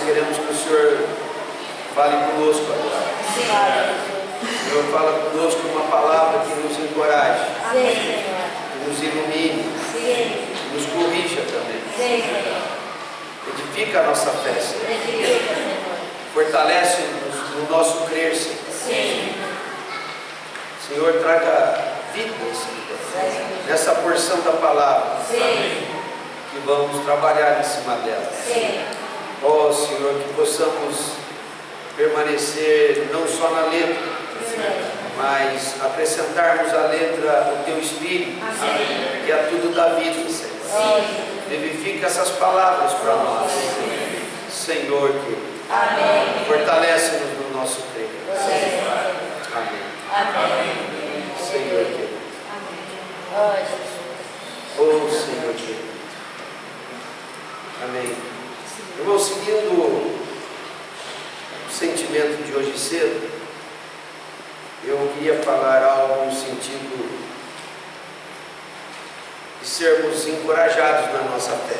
queremos que o Senhor fale conosco agora. O Senhor fala conosco uma palavra que nos encoraje, que nos ilumine, que nos corrija também. Edifica a nossa fé, Senhor. Fortalece-nos no nosso crer, Senhor. Senhor, traga vida, Senhor, nessa porção da palavra, que vamos trabalhar em cima dela. Ó Senhor, que possamos permanecer não só na letra, mas acrescentarmos à letra o Teu Espírito, que é tudo da vida, Senhor. Vivifica essas palavras para nós, Senhor, querido. Fortalece-nos no nosso crer. Amém. Senhor querido. Oh Senhor querido. Amém. Irmão, seguindo o sentimento de hoje cedo, eu queria falar algo no sentido de sermos encorajados na nossa fé.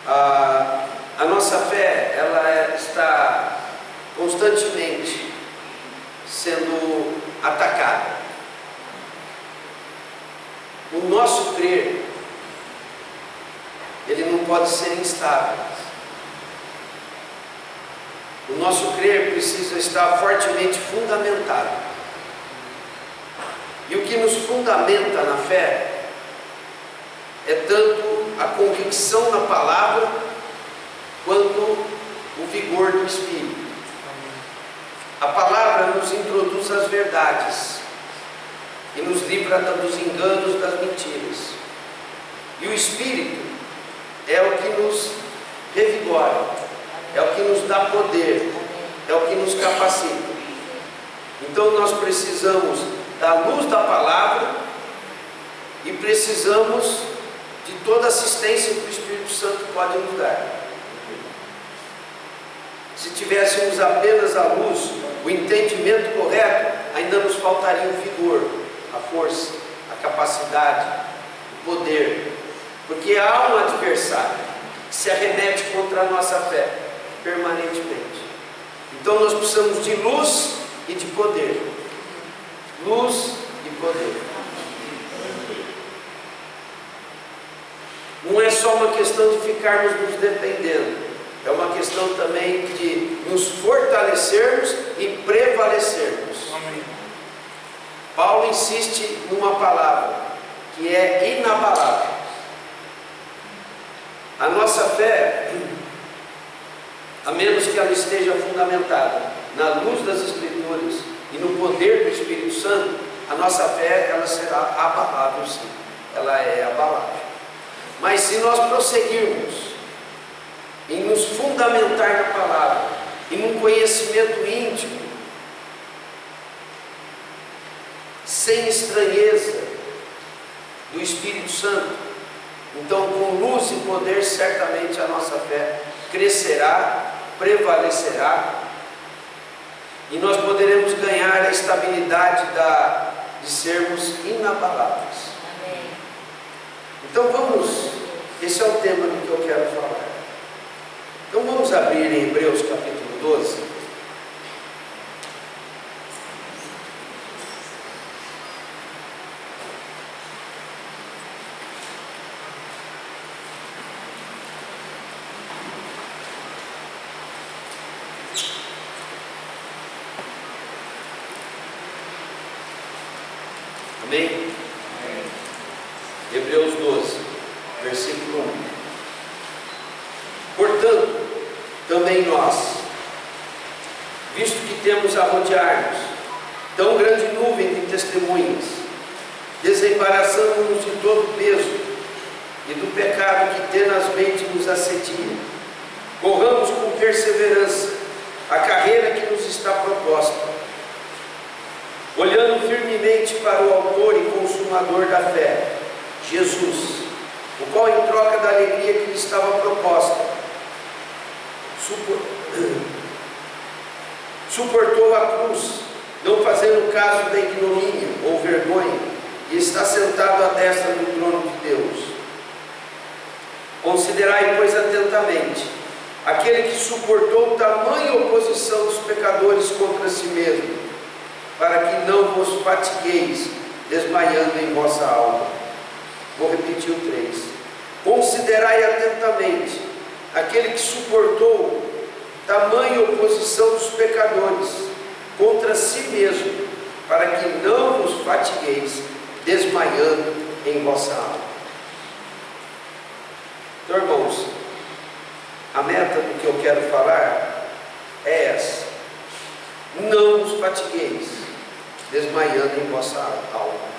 A nossa fé, ela está constantemente sendo atacada. O nosso crer, ele não pode ser instável. O nosso crer precisa estar fortemente fundamentado. E o que nos fundamenta na fé é tanto a convicção na palavra quanto o vigor do Espírito. A palavra nos introduz às verdades e nos livra dos enganos, das mentiras. E o Espírito é o que nos revigora, é o que nos dá poder, é o que nos capacita. Então nós precisamos da luz da palavra e precisamos de toda a assistência que o Espírito Santo pode nos dar. Se tivéssemos apenas a luz, o entendimento correto, ainda nos faltaria o vigor, a força, a capacidade, o poder. Porque há um adversário que se arremete contra a nossa fé permanentemente. Então nós precisamos de luz e de poder. Luz e poder. Não é só uma questão de ficarmos nos defendendo, é uma questão também de nos fortalecermos e prevalecermos. Paulo insiste numa palavra que é inabalável. A nossa fé, a menos que ela esteja fundamentada na luz das Escrituras e no poder do Espírito Santo, a nossa fé, ela será abalável, sim. Ela é abalável. Mas se nós prosseguirmos em nos fundamentar na palavra, em um conhecimento íntimo, sem estranheza do Espírito Santo, então com luz e poder, certamente a nossa fé crescerá, prevalecerá, e nós poderemos ganhar a estabilidade de sermos inabaláveis. Então esse é o tema do que eu quero falar. Então vamos abrir em Hebreus capítulo 12. Amém? Hebreus 12, versículo 1. Portanto, também nós, visto que temos a rodear-nos tão grande nuvem de testemunhas, desembaraçamos-nos de todo o peso e do pecado que tenazmente nos assedia. Corramos com perseverança a carreira que nos está proposta, olhando firmemente para o autor e consumador da fé, Jesus, o qual, em troca da alegria que lhe estava proposta, suportou a cruz, não fazendo caso da ignomínia ou vergonha, e está sentado à destra do trono de Deus. Considerai, pois, atentamente aquele que suportou tamanha oposição dos pecadores contra si mesmo, para que não vos fatigueis, desmaiando em vossa alma. Vou repetir o 3. Considerai atentamente aquele que suportou tamanha oposição dos pecadores contra si mesmo, para que não vos fatigueis, desmaiando em vossa alma. Então, irmãos, a meta do que eu quero falar é essa: não vos fatigueis, desmaiando em vossa alma.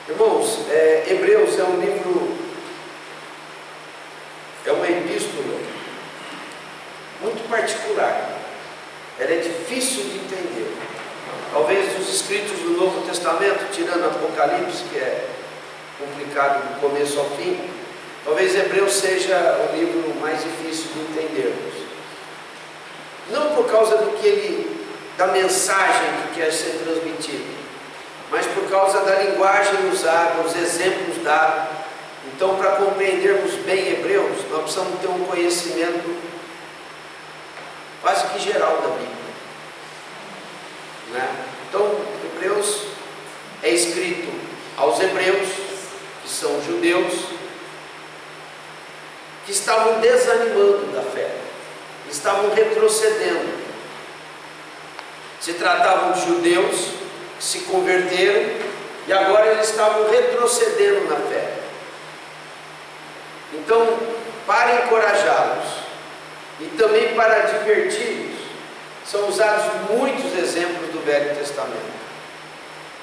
Irmãos, Hebreus é um livro, é uma epístola muito particular. Ela é difícil de entender. Talvez dos escritos do Novo Testamento, tirando Apocalipse, que é complicado do começo ao fim, talvez Hebreus seja o livro mais difícil de entendermos. Não por causa da mensagem que quer ser transmitida, mas por causa da linguagem usada, os exemplos dados. Então, para compreendermos bem Hebreus, nós precisamos ter um conhecimento quase que geral da Bíblia, né? Então, Hebreus é escrito aos hebreus, que são judeus, que estavam desanimando da fé, estavam retrocedendo. Se tratavam de judeus que se converteram e agora eles estavam retrocedendo na fé. Então, para encorajá-los e também para adverti-los, são usados muitos exemplos do Velho Testamento,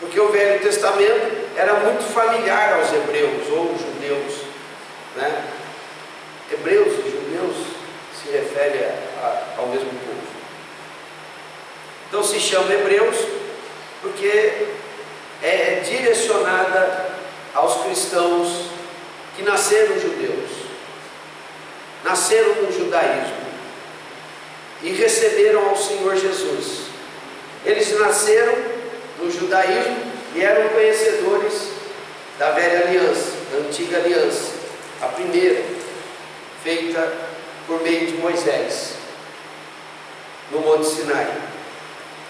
porque o Velho Testamento era muito familiar aos hebreus ou judeus, né? Hebreus e judeus se referem ao mesmo povo. Então se chama Hebreus porque é direcionada aos cristãos que nasceram judeus, nasceram no judaísmo e receberam ao Senhor Jesus. Eles nasceram no judaísmo e eram conhecedores da velha aliança, da antiga aliança, a primeira, feita por meio de Moisés, no Monte Sinai.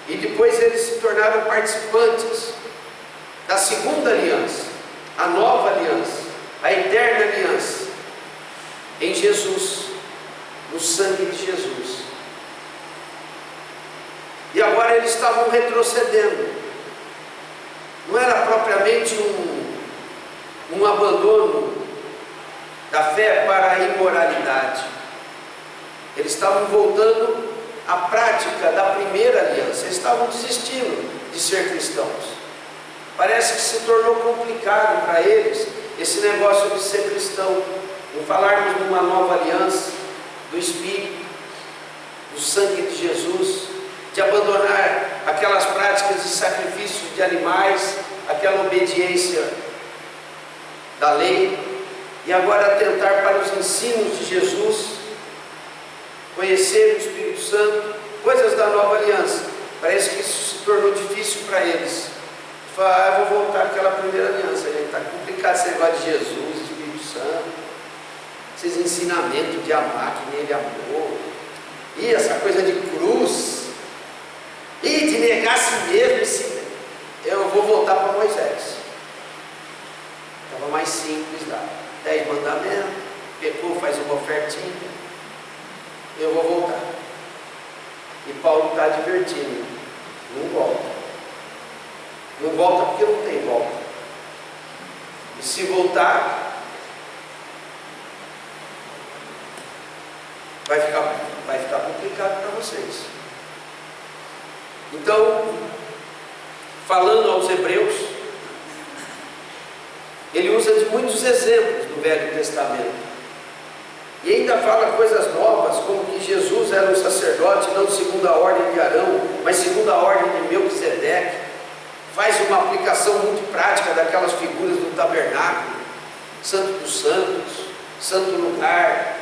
E depois eles se tornaram participantes da segunda aliança, a nova aliança, a eterna aliança, em Jesus, no sangue de Jesus. E agora eles estavam retrocedendo. Não era propriamente um abandono da fé para a imoralidade. Eles estavam voltando à prática da primeira aliança. Eles estavam desistindo de ser cristãos. Parece que se tornou complicado para eles esse negócio de ser cristão. Em falarmos de uma nova aliança, do Espírito, do sangue de Jesus, de abandonar aquelas práticas de sacrifício de animais, aquela obediência da lei, e agora atentar para os ensinos de Jesus, conhecer o Espírito Santo, coisas da nova aliança. Parece que isso se tornou difícil para eles. Falar, eu vou voltar àquela primeira aliança, está complicado esse negócio de Jesus, Espírito Santo, esses ensinamentos de amar que nem ele amou, e essa coisa de cruz, e de negar a si mesmo. Eu vou voltar para Moisés. Estava mais simples lá, 10 mandamentos, pecou, faz uma ofertinha, eu vou voltar. E Paulo está advertindo, não volta. Não volta porque não tem volta. E se voltar, vai ficar complicado para vocês. Então, falando aos hebreus, ele usa de muitos exemplos do Velho Testamento. E ainda fala coisas novas, como que Jesus era um sacerdote, não segundo a ordem de Arão, mas segundo a ordem de Melquisedeque. Faz uma aplicação muito prática daquelas figuras do tabernáculo, Santo dos Santos, Santo Lugar.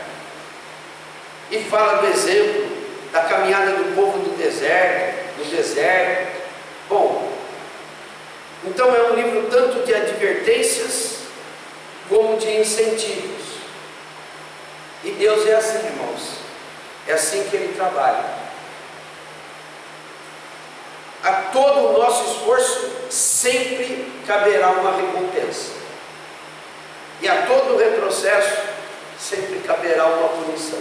E fala do exemplo da caminhada do povo do deserto, Bom, então é um livro tanto de advertências, como de incentivos. E Deus é assim, irmãos. É assim que Ele trabalha. A todo o nosso esforço sempre caberá uma recompensa. E a todo o retrocesso sempre caberá uma punição.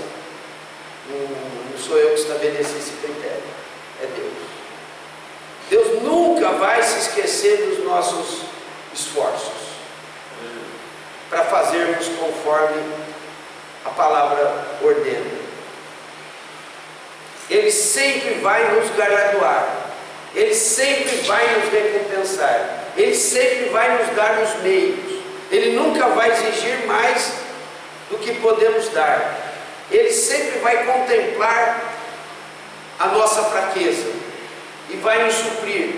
Não sou eu que estabeleci esse critério, é Deus. Deus nunca vai se esquecer dos nossos esforços para fazermos conforme a palavra ordena. Ele sempre vai nos galardoar, Ele sempre vai nos recompensar, Ele sempre vai nos dar os meios. Ele nunca vai exigir mais do que podemos dar. Ele sempre vai contemplar a nossa fraqueza e vai nos suprir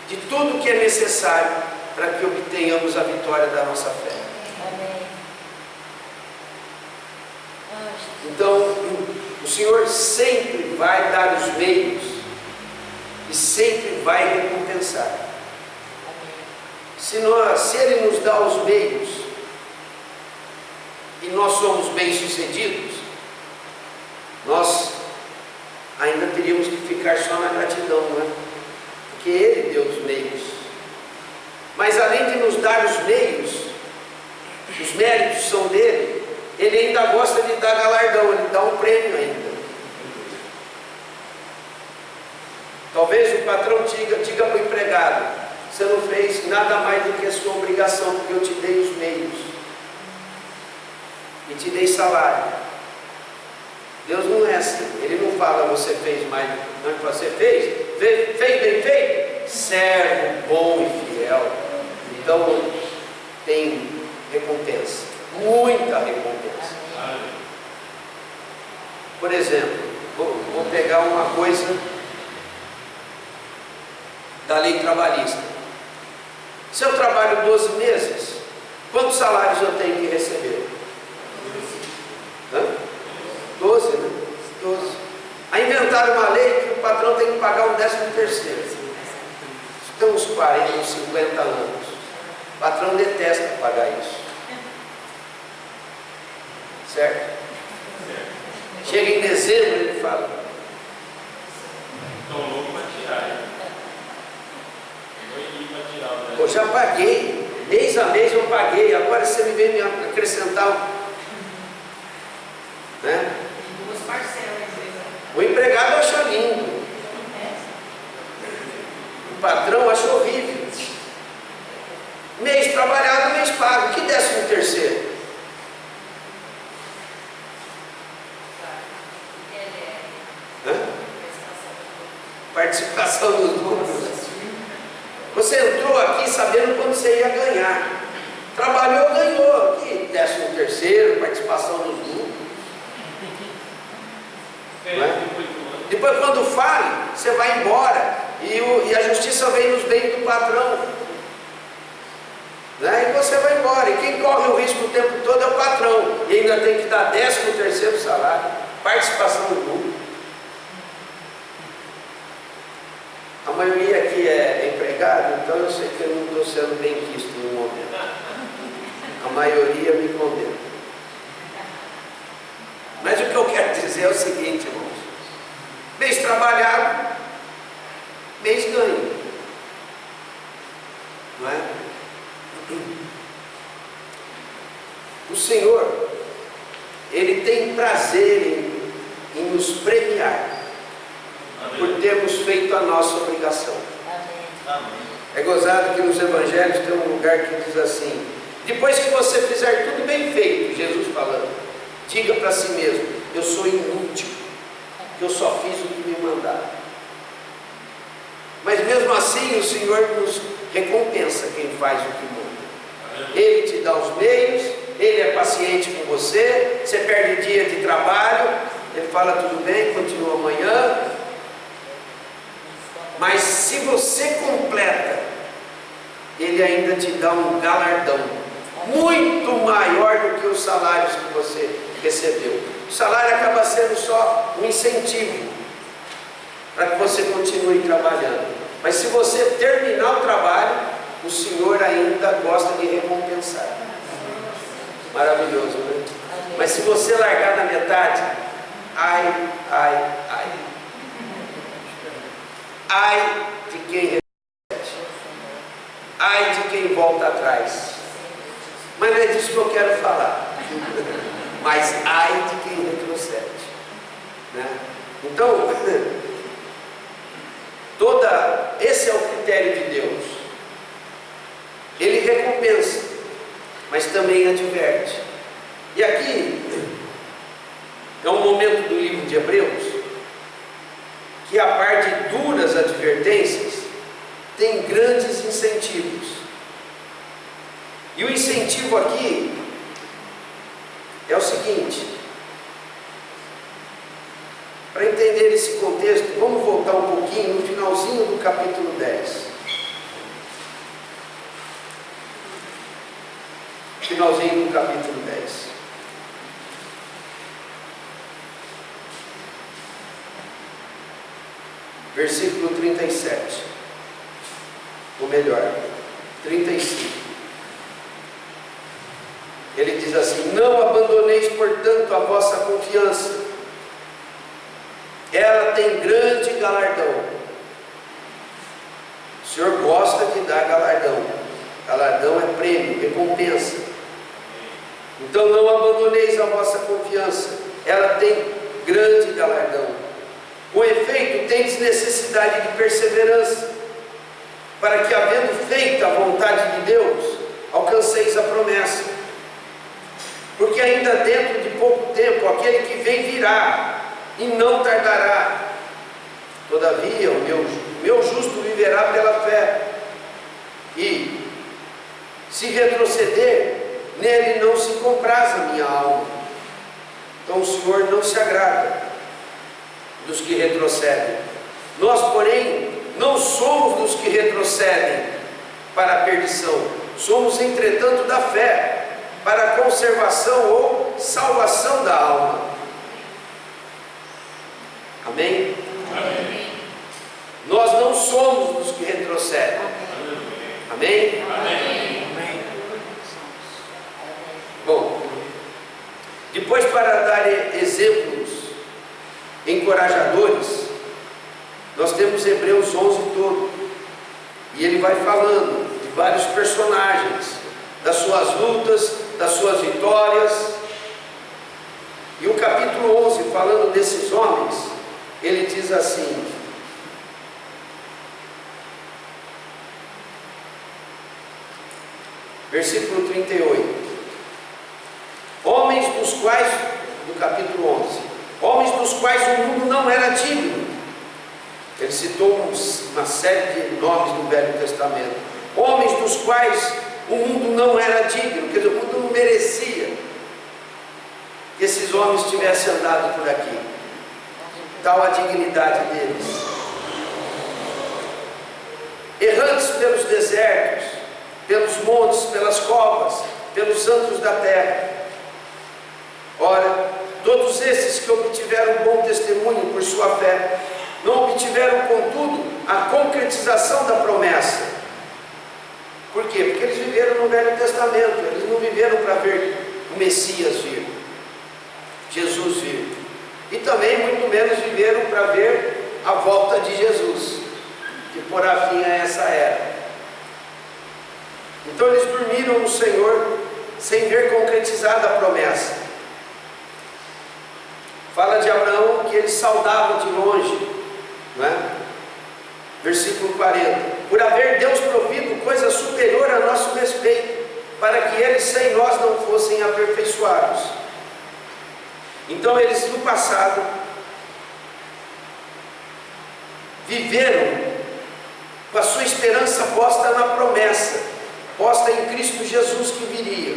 de tudo que é necessário para que obtenhamos a vitória da nossa fé. Amém. Então, o Senhor sempre vai dar os meios e sempre vai recompensar. Se Ele nos dá os meios e nós somos bem-sucedidos, nós ainda teríamos que ficar só na gratidão, não é? Porque Ele deu os meios. Mas além de nos dar os meios, os méritos são dele, Ele ainda gosta de dar galardão, Ele dá um prêmio ainda. Talvez o patrão diga para o empregado: você não fez nada mais do que a sua obrigação, porque eu te dei os meios e te dei salário. Deus não é assim. Ele não fala: você fez mais do que você fez bem feito, servo bom e fiel. Então tem recompensa, muita recompensa. Por exemplo, vou pegar uma coisa da lei trabalhista. Se eu trabalho 12 meses, quantos salários eu tenho que receber? 12, né? 12. Aí inventaram uma lei que o patrão tem que pagar um 13º. Tem uns 40, uns 50 anos. O patrão detesta pagar isso. Certo? Chega em dezembro, ele fala: estão loucos para tirar. eu já paguei, mês a mês eu paguei, agora você me vem me acrescentar, né? Duas parcelas. O empregado acha lindo, o patrão acha horrível. Mês trabalhado, mês pago. Que 13º? Participação dos lucros. Você entrou aqui sabendo quanto você ia ganhar. Trabalhou, ganhou. Que 13º, participação dos lucros. Não é? Depois, quando fale, você vai embora. E a justiça vem nos bens do patrão. Né? E você vai embora. E quem corre o risco o tempo todo é o patrão. E ainda tem que dar 13º salário. Participação do lucro. A maioria aqui é empregado, então eu sei que eu não estou sendo bem quisto no momento. A maioria me condena. Mas o que eu quero dizer é o seguinte, irmãos: mês trabalhado, mês ganho. Não é? O Senhor, Ele tem prazer em nos premiar por termos feito a nossa obrigação. Amém. É gozado que nos evangelhos tem um lugar que diz assim: depois que você fizer tudo bem feito, Jesus falando, diga para si mesmo: eu sou inútil, que eu só fiz o que me mandaram. Mas mesmo assim o Senhor nos recompensa quem faz o que manda. Ele te dá os meios, Ele é paciente com você. Você perde dia de trabalho, Ele fala: tudo bem, continua amanhã. Mas se você completa, Ele ainda te dá um galardão muito maior do que os salários que você recebeu. O salário acaba sendo só um incentivo para que você continue trabalhando. Mas se você terminar o trabalho, o Senhor ainda gosta de recompensar. Maravilhoso, né? Amém. Mas se você largar na metade, ai, ai, ai. Ai de quem repete. Ai de quem volta atrás. Mas não é disso que eu quero falar. Mas ai de quem retrocede, né? Então, esse é o critério de Deus. Ele recompensa, mas também adverte. E aqui é um momento do livro de Hebreus que a par de duras advertências tem grandes incentivos. E o incentivo aqui é o seguinte: para entender esse contexto, vamos voltar um pouquinho no finalzinho do capítulo 10. Finalzinho do capítulo 10. Versículo 37. Ou melhor, 35. Ele diz assim: não abandoneis, portanto, a vossa confiança. Ela tem grande galardão. O Senhor gosta de dar galardão. Galardão é prêmio, recompensa. Então não abandoneis a vossa confiança. Ela tem grande galardão. Com efeito, tendes necessidade de perseverança, para que, havendo feito a vontade de Deus, alcanceis a promessa. Porque ainda dentro de pouco tempo, aquele que vem virá, e não tardará. Todavia, o meu justo viverá pela fé. E, se retroceder, nele não se compraz a minha alma. Então o Senhor não se agrada dos que retrocedem. Nós, porém, não somos dos que retrocedem para a perdição. Somos, entretanto, da fé, para a conservação ou salvação da alma. Amém? Amém. Nós não somos dos que retrocedem. Amém? Amém. Bom, depois, para dar exemplos encorajadores, nós temos Hebreus 11 todo. E ele vai falando de vários personagens, das suas lutas, das suas vitórias. E o capítulo 11, falando desses homens, ele diz assim: versículo 38. Homens dos quais, do capítulo 11, homens dos quais o mundo não era digno. Ele citou uma série de nomes do Velho Testamento. Homens dos quais o mundo não era digno, quer dizer, o mundo não merecia que esses homens tivessem andado por aqui. Tal a dignidade deles. Errantes pelos desertos, pelos montes, pelas covas, pelos santos da terra. Ora, todos esses que obtiveram bom testemunho por sua fé, não obtiveram, contudo, a concretização da promessa. Por quê? Porque eles viveram no Velho Testamento, eles não viveram para ver o Messias vir, Jesus vir. E também, muito menos, viveram para ver a volta de Jesus, que porá fim a essa era. Então eles dormiram no Senhor, sem ver concretizada a promessa. Fala de Abraão que ele saudava de longe, não é? Versículo 40. Por haver Deus provido coisa superior a nosso respeito, para que eles sem nós não fossem aperfeiçoados. Então eles no passado viveram com a sua esperança posta na promessa, posta em Cristo Jesus que viria,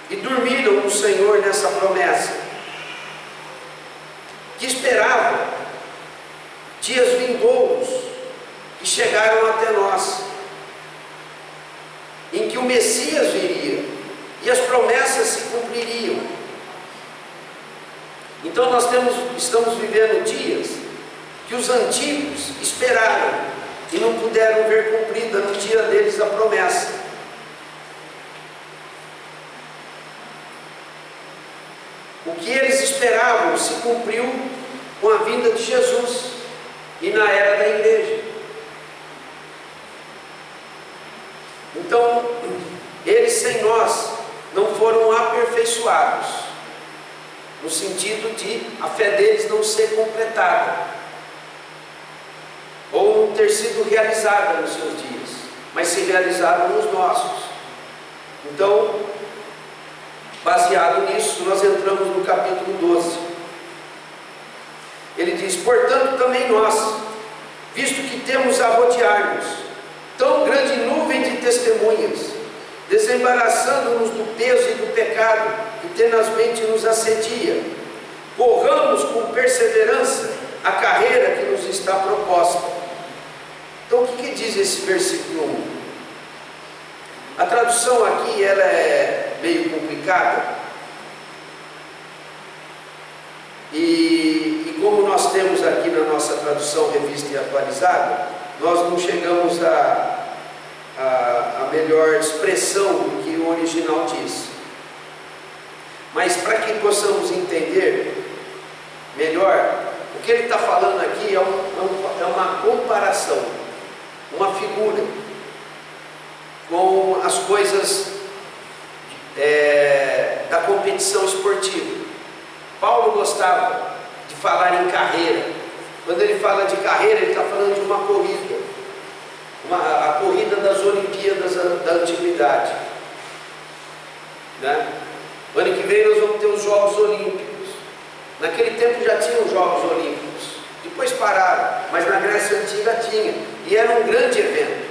e dormiram no Senhor nessa promessa, que esperavam dias vindouros que chegaram até nós, em que o Messias viria e as promessas se cumpririam. Então nós estamos vivendo dias que os antigos esperaram e não puderam ver cumprida no dia deles a promessa. esperavam se cumpriu com a vinda de Jesus e na era da igreja. Então, eles sem nós não foram aperfeiçoados, no sentido de a fé deles não ser completada, ou não ter sido realizada nos seus dias, mas se realizaram nos nossos. Então, baseado nisso, nós entramos no capítulo 12. Ele diz: portanto também nós, visto que temos a rodear-nos tão grande nuvem de testemunhas, desembaraçando-nos do peso e do pecado que tenazmente nos assedia, corramos com perseverança a carreira que nos está proposta. Então o que diz esse versículo 1? A tradução aqui ela é meio complicada, e como nós temos aqui na nossa tradução revista e atualizada, nós não chegamos a melhor expressão do que o original diz. Mas para que possamos entender melhor, o que ele está falando aqui é uma comparação, uma figura com as coisas da competição esportiva. Paulo gostava de falar em carreira. Quando ele fala de carreira, ele está falando de uma corrida, a corrida das Olimpíadas da Antiguidade, né? O ano que vem nós vamos ter os Jogos Olímpicos. Naquele tempo já tinham os Jogos Olímpicos, depois pararam, mas na Grécia Antiga tinha, e era um grande evento.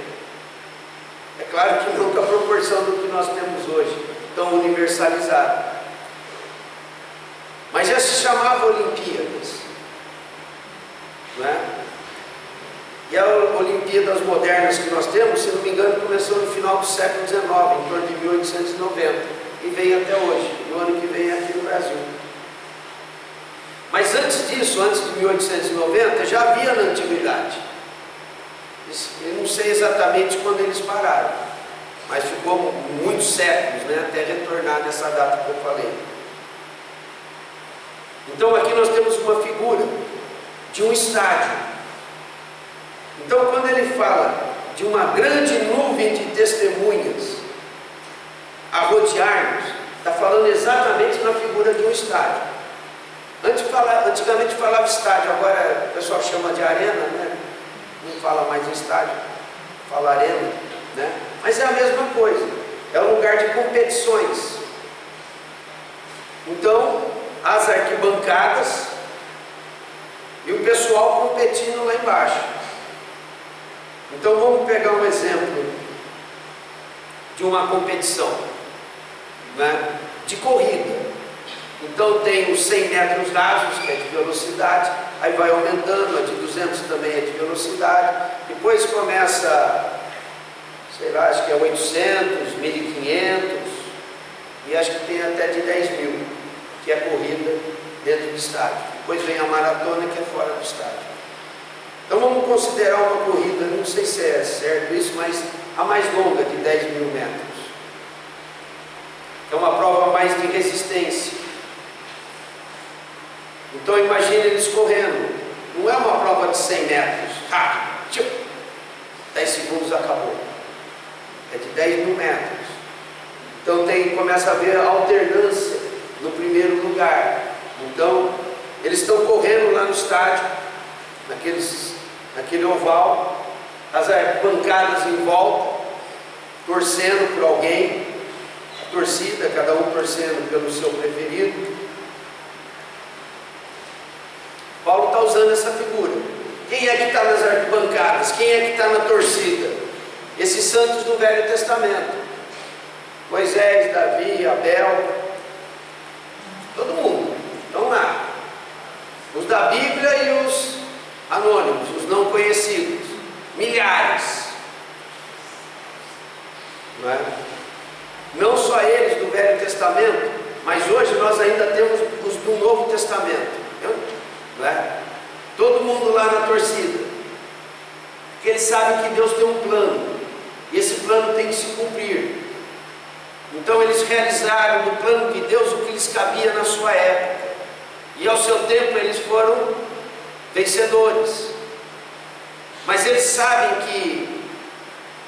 É claro que não com a proporção do que nós temos hoje, tão universalizado, mas já se chamava Olimpíadas, não é? E a Olimpíadas modernas que nós temos, se não me engano, começou no final do século XIX, em torno de 1890, e vem até hoje, e o ano que vem é aqui no Brasil. Mas antes disso, antes de 1890, já havia na Antiguidade. Eu não sei exatamente quando eles pararam, mas ficou muitos séculos, né, até retornar nessa data que eu falei. Então aqui nós temos uma figura de um estádio. Então quando ele fala de uma grande nuvem de testemunhas a rodear-nos, está falando exatamente na figura de um estádio. Antigamente falava estádio, agora o pessoal chama de arena, né? Não fala mais em estádio, fala arena, né? Mas é a mesma coisa, é um lugar de competições. Então, as arquibancadas e o pessoal competindo lá embaixo. Então vamos pegar um exemplo de uma competição, né, de corrida. Então tem os 100 metros rasos, que é de velocidade, aí vai aumentando, a de 200 também é de velocidade, depois começa, sei lá, acho que é 800, 1500, e acho que tem até de 10.000, que é corrida dentro do estádio. Depois vem a maratona, que é fora do estádio. Então vamos considerar uma corrida, não sei se é certo isso, mas a mais longa, de 10.000 metros. É uma prova mais de resistência. Então imagine eles correndo. Não é uma prova de 100 metros, rápido, 10 segundos acabou. É de 10.000 metros. Então começa a haver alternância no primeiro lugar. Então eles estão correndo lá no estádio, naquele oval, as bancadas em volta, torcendo por alguém, a torcida, cada um torcendo pelo seu preferido. Paulo está usando essa figura. Quem é que está nas arquibancadas? Quem é que está na torcida? Esses santos do Velho Testamento: Moisés, Davi, Abel, todo mundo estão lá. Os da Bíblia e os anônimos, os não conhecidos, milhares, não é? Não só eles do Velho Testamento, mas hoje nós ainda temos os do Novo Testamento, não é? Todo mundo lá na torcida, porque eles sabem que Deus tem um plano, e esse plano tem que se cumprir. Então eles realizaram no plano de Deus o que lhes cabia na sua época. e ao seu tempo eles foram vencedores. Mas eles sabem que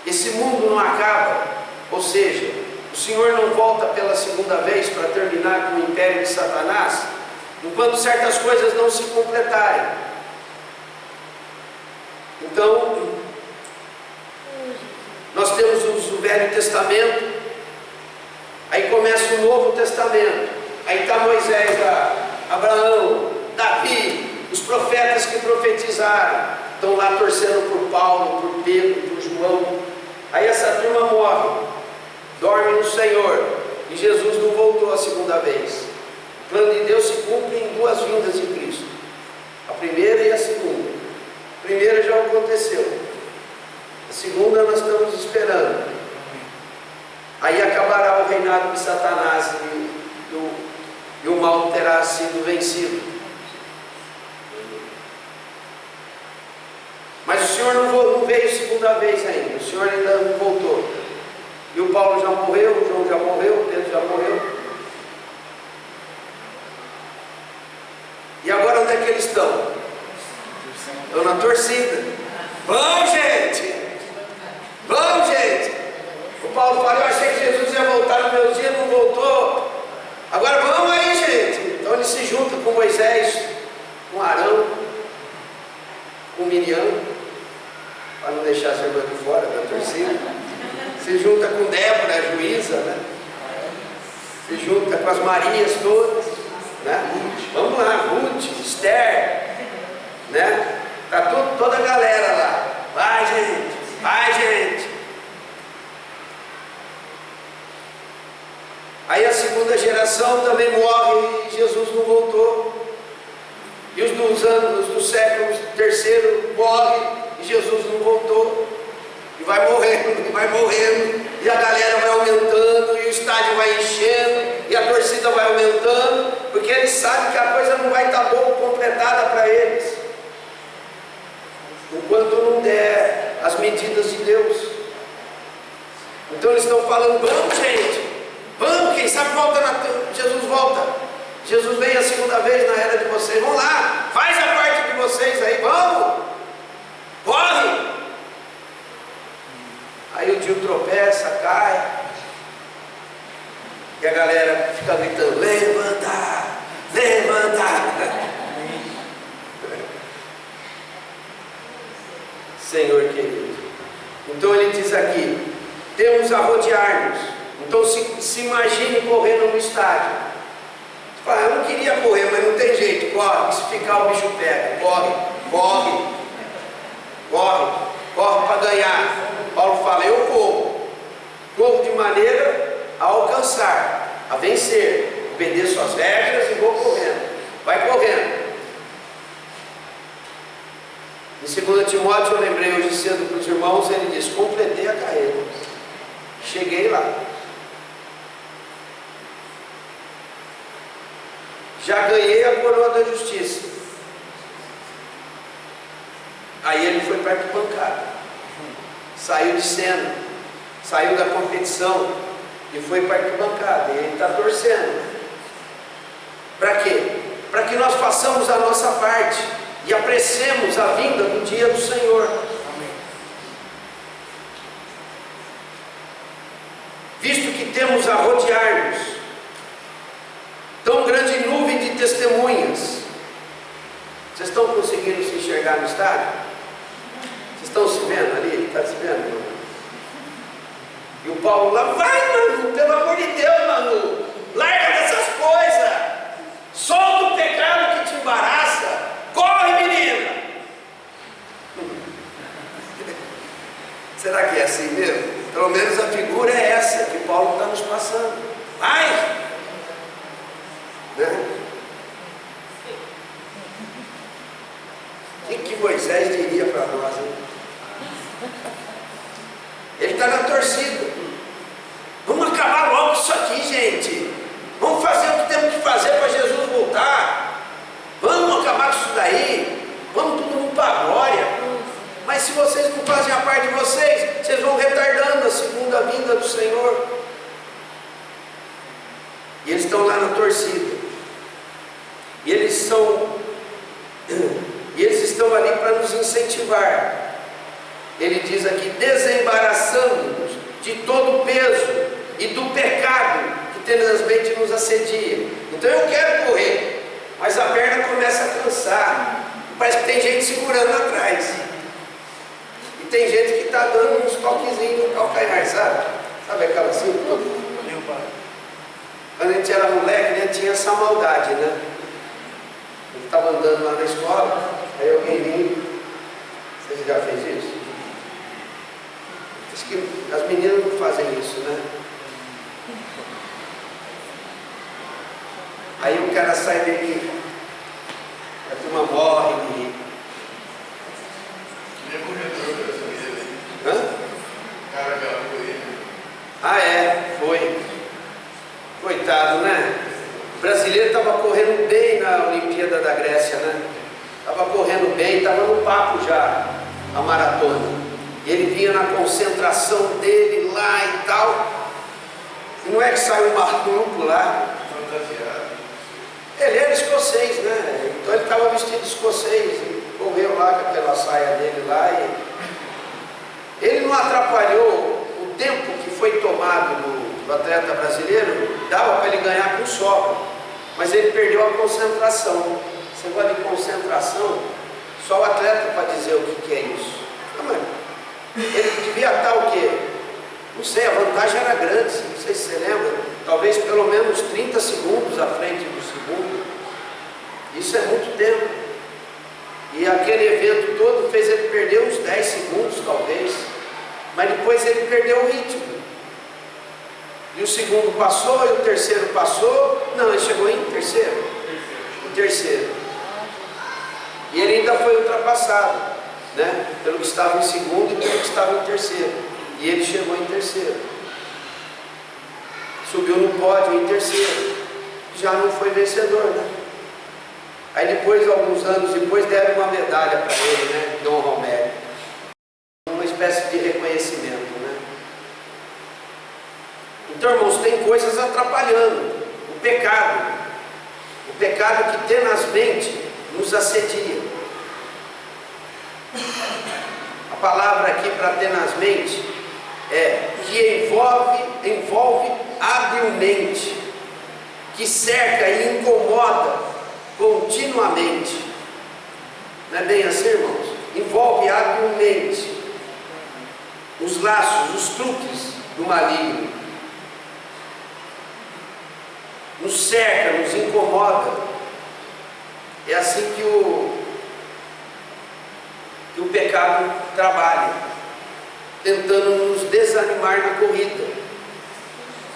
esse mundo não acaba, ou seja, o Senhor não volta pela segunda vez para terminar com o império de Satanás, enquanto certas coisas não se completarem. Então, nós temos o Velho Testamento, aí começa o Novo Testamento, aí está Moisés, Abraão, Davi, os profetas que profetizaram, estão lá torcendo por Paulo, por Pedro, por João. Aí essa turma morre, dorme no Senhor, e Jesus não voltou a segunda vez. O plano de Deus se cumpre em duas vindas de Cristo, a primeira e a segunda. A primeira já aconteceu, a segunda nós estamos esperando. Aí acabará o reinado de Satanás e o mal terá sido vencido. Mas o Senhor não veio segunda vez ainda, o Senhor ainda não voltou. E o Paulo já morreu, o João já morreu, o Pedro já morreu. E agora onde é que eles estão? Estão na torcida. Vamos, gente! Vamos, gente! O Paulo fala, eu achei que Jesus ia voltar nos meus dias, não voltou. Agora vamos aí, gente! Então ele se junta com Moisés, com Arão, com Miriam, para não deixar a irmã de fora da torcida. Se junta com Débora, a juíza, né? Se junta com as Marias todas, né? Vamos lá, Ruth, Esther, né? Tá toda a galera lá. Vai, gente, vai, gente. Aí a segunda geração também morre e Jesus não voltou. E os dos anos, do século terceiro morre e Jesus não voltou. E vai morrendo, e a galera vai aumentando, e o estádio vai enchendo, e a torcida vai aumentando, porque eles sabem que a coisa não vai estar boa, completada para eles, enquanto não der as medidas de Deus. Então eles estão falando, vamos, gente, vamos, quem sabe Jesus volta. Jesus vem a segunda vez na era de vocês, vamos lá, faz a parte de vocês aí, vamos, corre. Aí o Dio tropeça, cai, e a galera fica gritando, levanta, levanta. Senhor querido, então ele diz aqui, temos a rodear-nos. Então se imagine correndo no estádio. Fala, eu não queria correr, mas não tem jeito, corre, se ficar o bicho pega, corre para ganhar. Paulo fala, eu corro de maneira a alcançar, a vencer, obedeço às regras e vou correndo, vai correndo. Em 2 Timóteo, eu lembrei hoje cedo para os irmãos, ele diz, completei a carreira, cheguei lá, já ganhei a coroa da justiça. Aí ele foi para a arquibancada, saiu de cena, saiu da competição e foi para a arquibancada, e ele está torcendo. Para quê? Para que nós façamos a nossa parte e apreciemos a vinda do dia do Senhor. Amém. Visto que temos a rodear-nos tão grande nuvem de testemunhas. Vocês estão conseguindo se enxergar no estádio? Vocês estão se vendo ali? Está se vendo? E o Paulo lá, vai, mano, pelo amor de Deus, mano, larga dessas coisas, solta o pecado que te embaraça, corre, menina. Será que é assim mesmo? Pelo menos a figura é essa que Paulo está nos passando. Vai! Né? O que Moisés diria para nós, hein? Ele está na torcida. Vamos acabar logo isso aqui, gente. Vamos fazer o que temos que fazer para Jesus voltar. Vamos acabar com isso daí. Vamos todo mundo para a glória. Mas se vocês não fazem a parte de vocês, vocês vão retardando a segunda vinda do Senhor. E eles estão lá na torcida. E eles eles estão ali para nos incentivar. Ele diz aqui: desembaraçando-nos de todo o peso e do pecado que tenazmente nos assedia. Então eu quero correr, mas a perna começa a cansar, parece que tem gente segurando atrás, e tem gente que está dando uns toquezinhos no calcanhar, sabe aquela assim? Quando a gente era moleque, né, tinha essa maldade, né? Eu estava andando lá na escola, aí alguém vinha. Você já fez isso? Acho que as meninas não fazem isso, né? Aí o cara sai daqui, a turma morre de rir. Hã? Ah, é, foi. Coitado, né? O brasileiro estava correndo bem na Olimpíada da Grécia, né? Estava correndo bem, estava no papo já, a maratona. E ele vinha na concentração dele lá e tal. E não é que saiu um maluco lá. Ele era escocês, né? Então ele estava vestido de escocês. E correu lá com aquela saia dele lá. E ele não atrapalhou o tempo que foi tomado do atleta brasileiro. Dava para ele ganhar com sobra. Mas ele perdeu a concentração. Você gosta de concentração? Só o atleta para dizer o que é isso. Não, mas ele devia estar o quê? Não sei, a vantagem era grande, não sei se você lembra. Talvez pelo menos 30 segundos à frente do segundo. Isso é muito tempo. E aquele evento todo fez ele perder uns 10 segundos, talvez. Mas depois ele perdeu o ritmo. E o segundo passou, e o terceiro passou. Não, ele chegou em terceiro. O terceiro. E ele ainda foi ultrapassado, né? Pelo que estava em segundo e pelo que estava em terceiro. E ele chegou em terceiro. Subiu no pódio em terceiro. Já não foi vencedor, né? Aí depois, alguns anos depois, deram uma medalha para ele, né? De honra ao mérito. Uma espécie de reconhecimento, né? Então, irmãos, tem coisas atrapalhando. O pecado que tenazmente nos assedia. A palavra aqui para tenazmente é que envolve habilmente, que cerca e incomoda continuamente. Não é bem assim, irmãos? Envolve habilmente os laços, os truques do maligno. Nos cerca, nos incomoda. É assim que o pecado trabalha, tentando nos desanimar na corrida.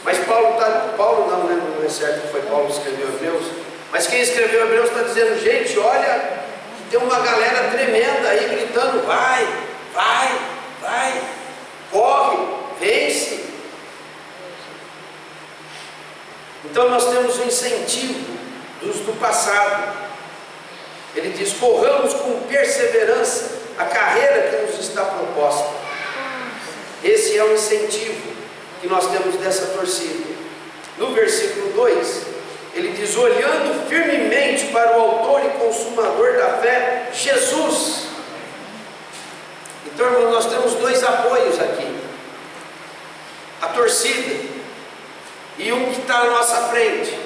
Mas Paulo não, né? Não é certo que foi Paulo que escreveu Hebreus, mas quem escreveu Hebreus está dizendo: gente, olha, tem uma galera tremenda aí gritando: vai, vai, vai, corre, vence. Então nós temos um incentivo dos do passado. Ele diz: corramos com perseverança a carreira que nos está proposta. Esse é o incentivo que nós temos dessa torcida. No versículo 2, ele diz: olhando firmemente para o autor e consumador da fé, Jesus. Então, irmão, nós temos dois apoios aqui: a torcida e um que está à nossa frente.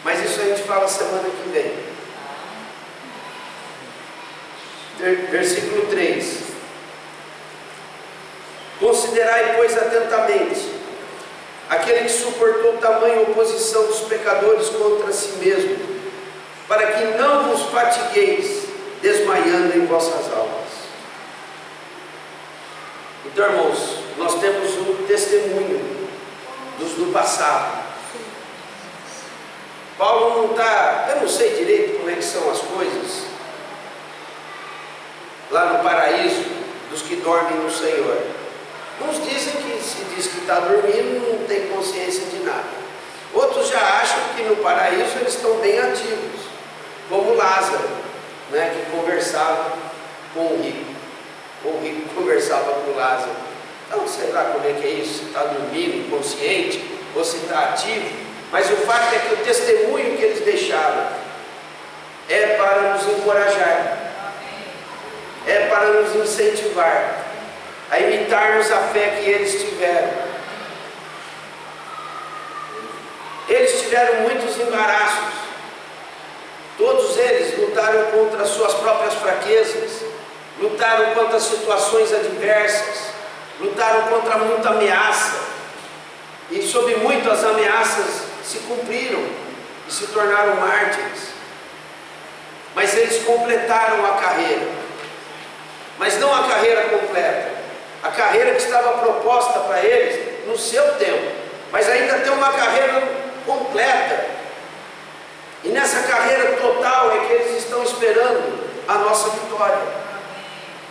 Mas isso a gente fala semana que vem. Versículo 3: considerai, pois, atentamente aquele que suportou tamanha oposição dos pecadores contra si mesmo, para que não vos fatigueis desmaiando em vossas almas. Então, irmãos, nós temos um testemunho dos do passado. Paulo não está, eu não sei direito como é que são as coisas lá no paraíso dos que dormem no Senhor. Uns dizem que se diz que está dormindo não tem consciência de nada. Outros já acham que no paraíso eles estão bem ativos, como Lázaro, né, que conversava com o rico. O rico conversava com Lázaro. Então, sei lá como é que é isso, se está dormindo, inconsciente, ou se está ativo. Mas o fato é que o testemunho que eles deixaram é para nos encorajar, é para nos incentivar a imitarmos a fé que eles tiveram. Eles tiveram muitos embaraços, todos eles lutaram contra as suas próprias fraquezas, lutaram contra situações adversas, lutaram contra muita ameaça, e sob muitas ameaças se cumpriram e se tornaram mártires. Mas eles completaram a carreira, mas não a carreira completa, a carreira que estava proposta para eles no seu tempo, mas ainda tem uma carreira completa, e nessa carreira total é que eles estão esperando a nossa vitória,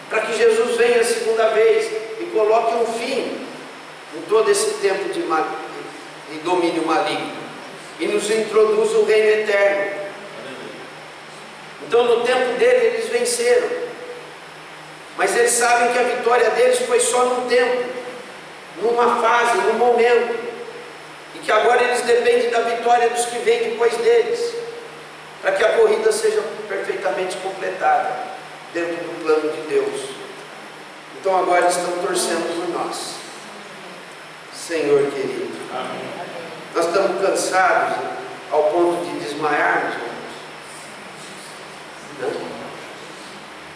para que Jesus venha a segunda vez e coloque um fim em todo esse tempo de domínio maligno e nos introduza o reino eterno. Então no tempo dele eles venceram, mas eles sabem que a vitória deles foi só num tempo, numa fase, num momento, e que agora eles dependem da vitória dos que vêm depois deles, para que a corrida seja perfeitamente completada dentro do plano de Deus. Então agora eles estão torcendo por nós. Senhor querido, amém. Nós estamos cansados ao ponto de desmaiarmos, irmãos.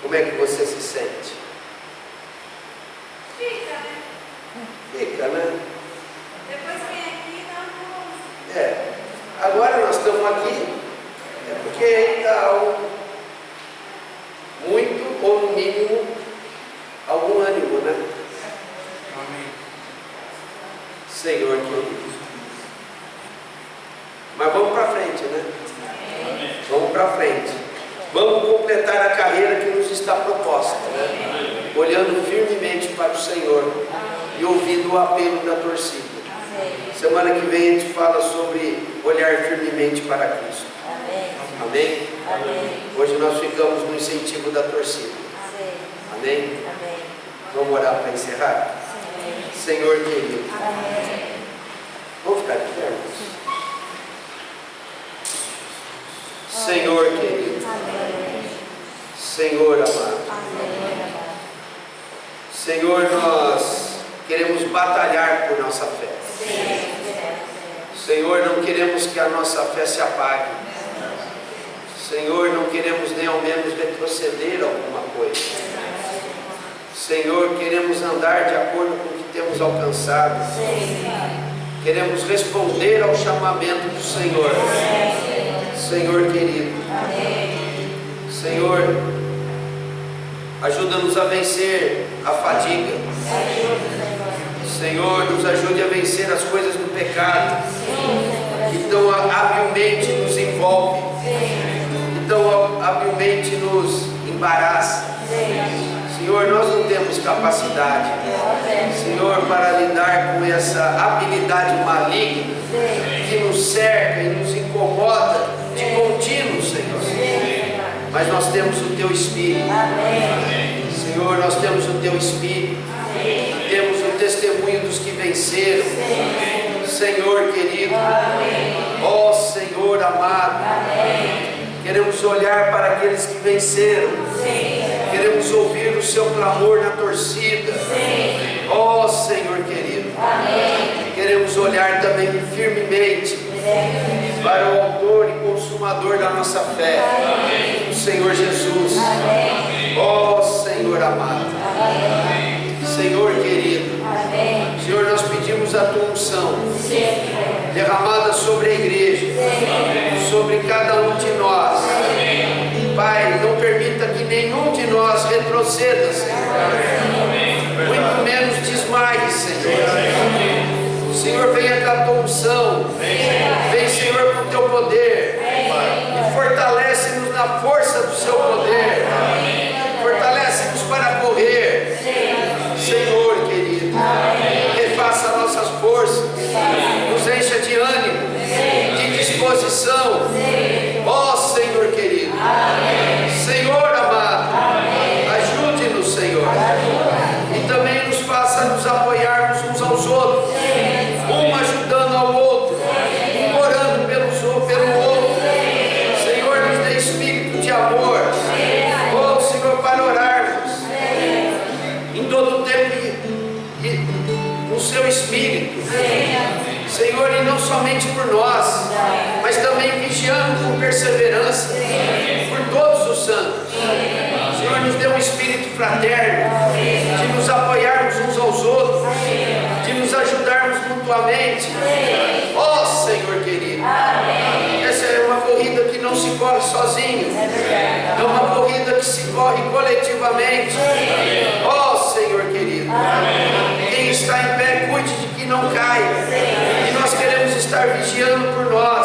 Como é que você se sente? Fica, né? Fica, né? Depois vem aqui e dá uma... Agora nós estamos aqui, é porque ainda há muito, ou no mínimo, algum ânimo, né? Amém. Senhor querido. Mas vamos para frente, né? Amém. Vamos para frente. Vamos completar a carreira que nos está proposta, né? Olhando firmemente para o Senhor e ouvindo o apelo da torcida. Semana que vem a gente fala sobre olhar firmemente para Cristo. Amém? Amém? Hoje nós ficamos no incentivo da torcida. Amém? Amém? Vamos orar para encerrar? Amém. Senhor querido. Amém. Vamos ficar de pé, irmãos? Senhor querido. Amém. Senhor amado. Amém. Senhor, nós queremos batalhar por nossa fé. Senhor, não queremos que a nossa fé se apague. Senhor, não queremos nem ao menos retroceder alguma coisa. Senhor, queremos andar de acordo com o que temos alcançado. Queremos responder ao chamamento do Senhor. Senhor querido. Senhor, ajuda-nos a vencer a fadiga. Senhor, nos ajude a vencer as coisas do pecado que tão habilmente nos envolve, que tão habilmente nos embaraça. Senhor, nós não temos capacidade, Senhor, para lidar com essa habilidade maligna que nos cerca e nos incomoda de contínuo, Senhor. Mas nós temos o Teu Espírito. Senhor, nós temos o Teu Espírito. Temos o testemunho dos que venceram. Senhor querido. Ó Senhor amado. Queremos olhar para aqueles que venceram. Queremos ouvir o seu clamor na torcida. Ó Senhor querido. Queremos olhar também firmemente para o autor e consumador da nossa fé, o Senhor Jesus. Ó Senhor amado. Senhor querido. Senhor, nós pedimos a tua unção derramada sobre a igreja, sobre cada um de nós. Pai, não permita que nenhum de nós retroceda, Senhor. Muito menos desmaie, Senhor. Senhor, venha com a tua unção. Vem, Senhor, com o teu poder. E fortalece-nos na força do seu poder. Fortalece-nos para correr. Senhor querido, refaça nossas forças. Nos encha de ânimo, de disposição. Ó Senhor querido. Senhor amado, ajude-nos, Senhor. E também nos faça nos apoiarmos uns aos outros, um ajudando ao outro, orando Espírito. Senhor, e não somente por nós, mas também vigiando com perseverança por todos os santos. Senhor, nos dê um espírito fraterno, de nos apoiarmos uns aos outros, de nos ajudarmos mutuamente. Ó Senhor querido, essa é uma corrida que não se corre sozinho, é uma corrida que se corre coletivamente. Ó Senhor querido, quem está em pé, cuide de que não caia, e nós queremos estar vigiando por nós.